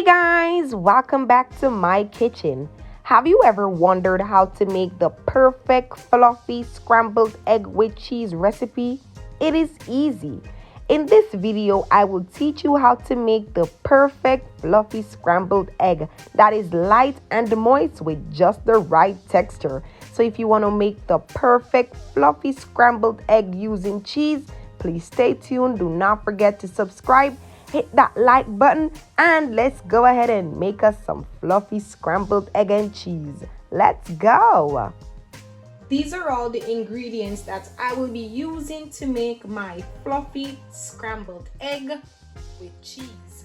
Hey guys, welcome back to my kitchen. Have you ever wondered how to make the perfect fluffy scrambled egg with cheese recipe? It is easy. In this video, I will teach you how to make the perfect fluffy scrambled egg that is light and moist with just the right texture. So if you want to make the perfect fluffy scrambled egg using cheese, please stay tuned. Do not forget to subscribe, hit that like button, and let's go ahead and make us some fluffy scrambled egg and cheese. Let's go. These are all the ingredients that I will be using to make my fluffy scrambled egg with cheese.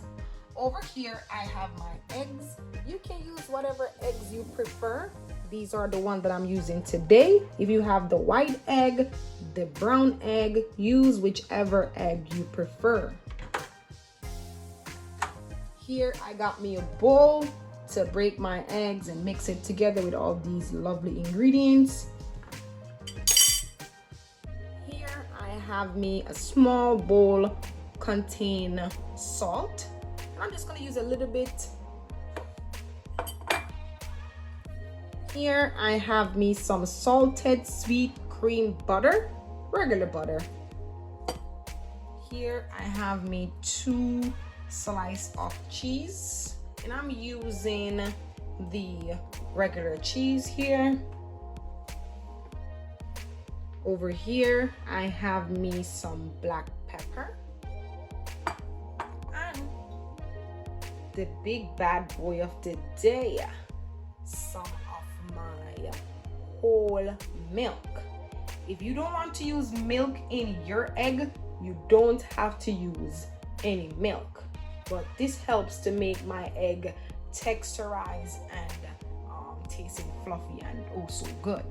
Over here I have my eggs. You can use whatever eggs you prefer. These are the ones that I'm using today. If you have the white egg, the brown egg, use whichever egg you prefer. Here I got me a bowl to break my eggs and mix it together with all these lovely ingredients. Here I have me a small bowl contain salt. I'm just going to use a little bit. Here I have me some salted sweet cream butter, regular butter. Here I have me 2 slice of cheese, and I'm using the regular cheese here. Over here I have me some black pepper, and the big bad boy of the day, some of my whole milk. If you don't want to use milk in your egg, you don't have to use any milk, but this helps to make my egg texturized and tasting fluffy and also good.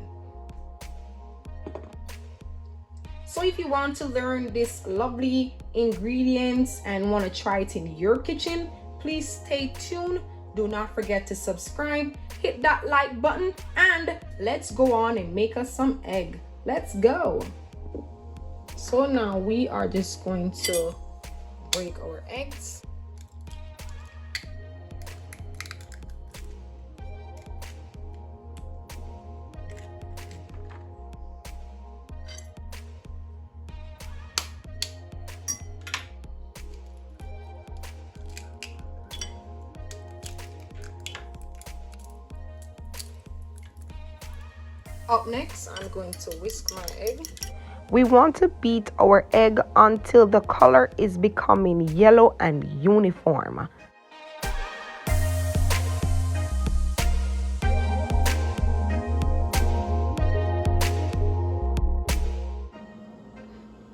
So if you want to learn this lovely ingredients and want to try it in your kitchen, please stay tuned. Do not forget to subscribe, hit that like button, and let's go on and make us some egg. Let's go. So now we are just going to break our eggs. Up next, I'm going to whisk my egg. We want to beat our egg until the color is becoming yellow and uniform.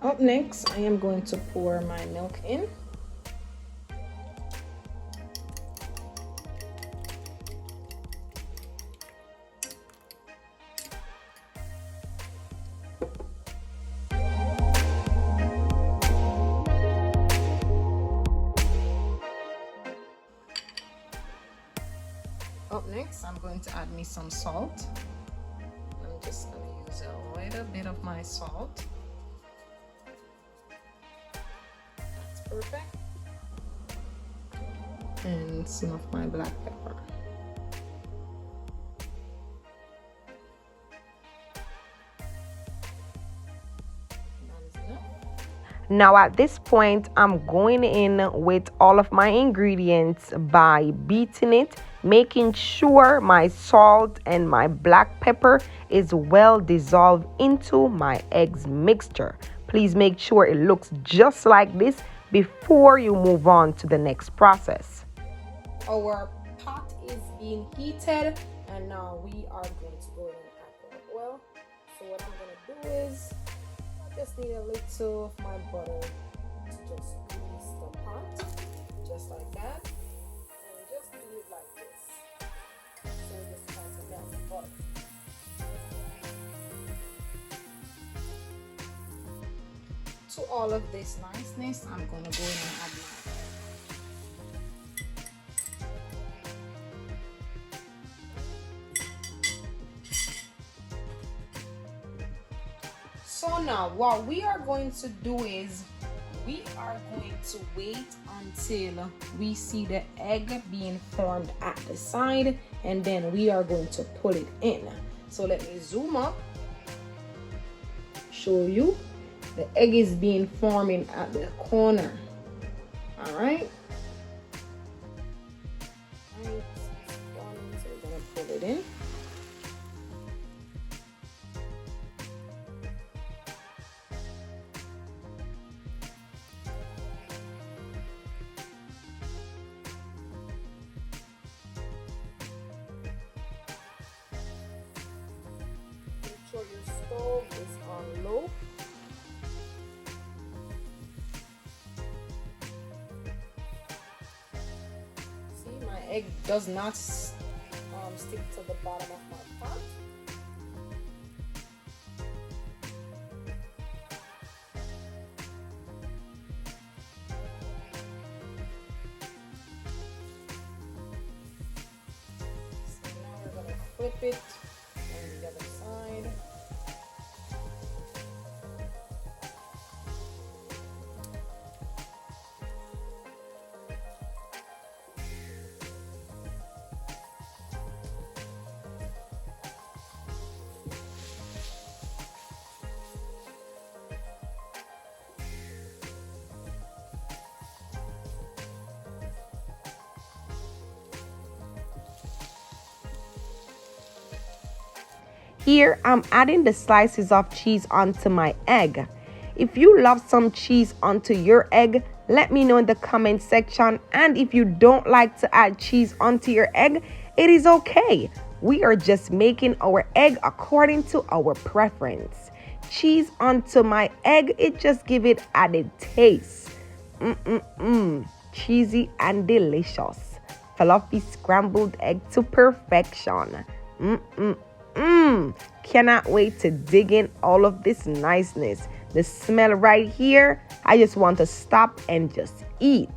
Up next, I am going to pour my milk in. Up next, I'm going to add me some salt. I'm just going to use a little bit of my salt. That's perfect. And some of my black pepper. That is enough. Now at this point, I'm going in with all of my ingredients by beating it, making sure my salt and my black pepper is well dissolved into my eggs mixture. Please make sure it looks just like this before you move on to the next process. Our pot is being heated, and now we are going to go in and add the oil. So what I'm going to do is I just need a little of my butter to just grease the pot, just like that, and just do it like this. So just try to melt the butter. To all of this niceness, I'm going to go in and add my So now what we are going to do is We are going to wait until we see the egg being formed at the side, and then we are going to pull it in. So let me zoom up, show you. The egg is being forming at the corner. All right. So we're gonna pull it in. Make sure your stove is on low. See, my egg does not stick to the bottom of my pot. So now we're going to flip it on the other side. Here, I'm adding the slices of cheese onto my egg. If you love some cheese onto your egg, let me know in the comment section. And if you don't like to add cheese onto your egg, it is okay. We are just making our egg according to our preference. Cheese onto my egg, it just give it added taste. Cheesy and delicious. Fluffy scrambled egg to perfection. Cannot wait to dig in all of this niceness. The smell right here, I just want to stop and just eat.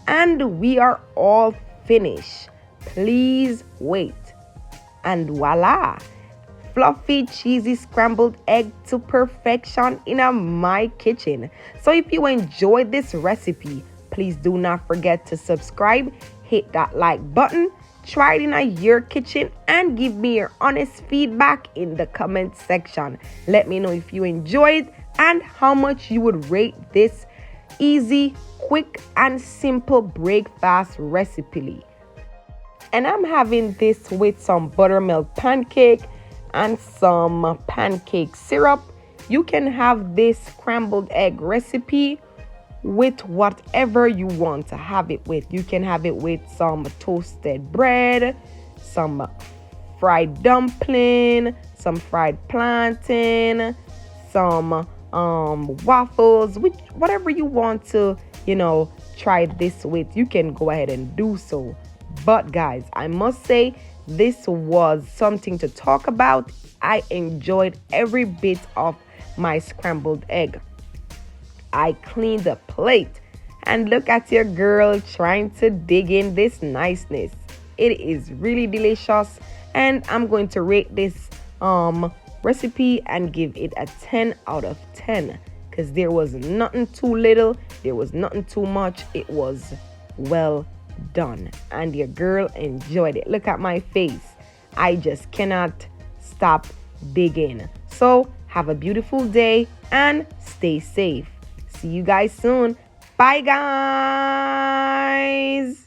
And we are all finished. Please wait. And voila, fluffy cheesy scrambled egg to perfection in my kitchen. So if you enjoyed this recipe, please do not forget to subscribe, hit that like button, try it in your kitchen, and give me your honest feedback in the comment section. Let me know if you enjoyed and how much you would rate this easy, quick, and simple breakfast recipe. And I'm having this with some buttermilk pancake and some pancake syrup. You can have this scrambled egg recipe with whatever you want to have it with. You can have it with some toasted bread, some fried dumpling, some fried plantain, some waffles, whatever you want to, try this with. You can go ahead and do so. But guys, I must say this was something to talk about. I enjoyed every bit of my scrambled egg. I cleaned the plate, and look at your girl trying to dig in this niceness. It is really delicious, and I'm going to rate this recipe and give it a 10 out of 10 because there was nothing too little, there was nothing too much. It was well done, and your girl enjoyed it. Look at my face. I just cannot stop digging. So have a beautiful day and stay safe. See you guys soon. Bye, guys.